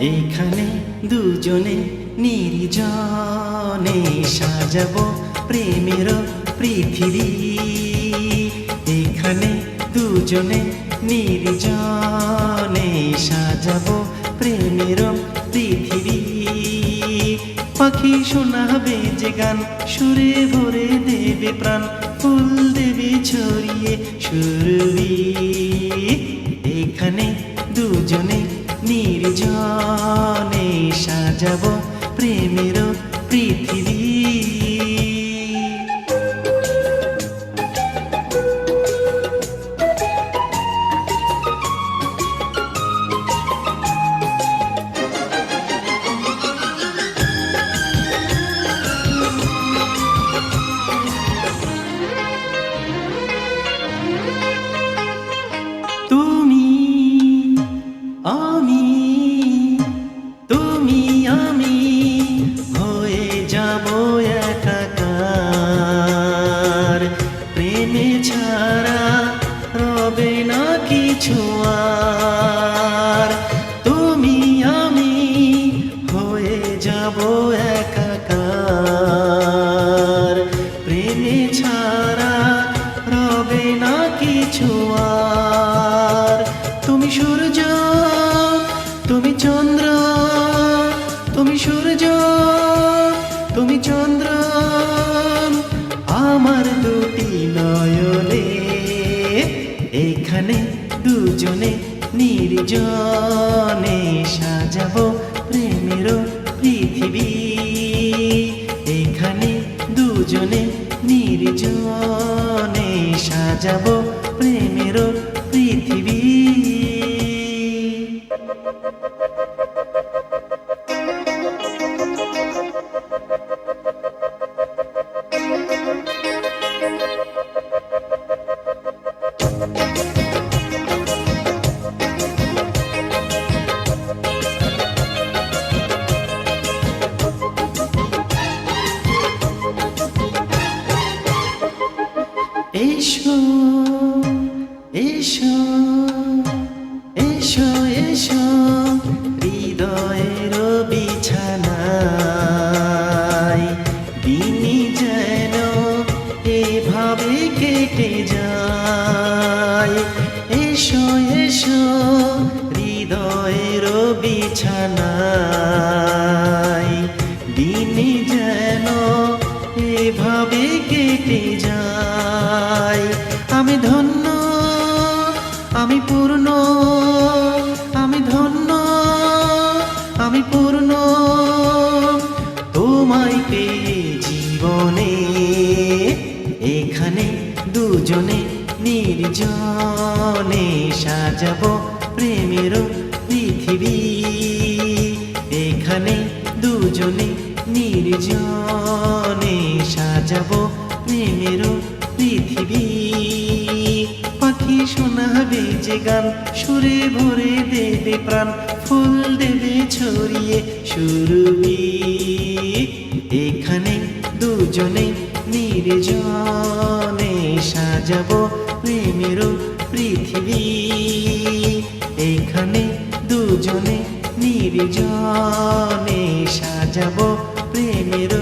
এখানে দুজনে নির্জনে সাজাবো প্রেমের পৃথিবী। এখানে দুজনে নির্জনে সাজাবো প্রেমের পৃথিবী। পাখি শোনাবে যে গান, সুরে ভরে দেবে প্রাণ, ফুল দেবে ছড়িয়ে সুরভি। এখানে দুজনে নির্জনে সাজাবো প্রেমের পৃথিবী। তুমি আমি হয়ে যাব একাকার, প্রেমে ছাড়া রবে না কিছু আর। তুমি আমি হয়ে যাব একাকার, প্রেমে ছাড়া রবে না কিছু আর। তুমি সূর্য, তুমি চন্দ্র, তুমি সূর্য, তুমি চন্দ্র, আমার দুটি নয়নে। এখানে দুজনে নির্জনে সাজাবো প্রেমের পৃথিবী। এখানে দুজনে নির্জনে সাজাবো প্রেমের পৃথিবী। এসো এসো এসো এসো হৃদয়ের বিছানায়, দিনই যেন এভাবে কেটে যায়। এসো এসো হৃদয়ের বিছানায়, দিনই যেন এভাবে কেটে যায়। আমি ধন্য, আমি পূর্ণ, আমি ধন্য, আমি পূর্ণ তোমায় পেয়ে জীবনে। এখানে দুজনে নির্জনে সাজাবো প্রেমের পৃথিবী। এখানে দুজনে নির্জনে সাজাবো প্রেমের পৃথিবী। পাখি শোনাবে যে গান, সুরে ভরে দেবে প্রাণ, ফুল দেবে ছড়িয়ে সুরভি। এখানে দুজনে নির্জনে সাজাবো প্রেমের পৃথিবী। এখানে দুজনে নির্জনে সাজাবো প্রেমের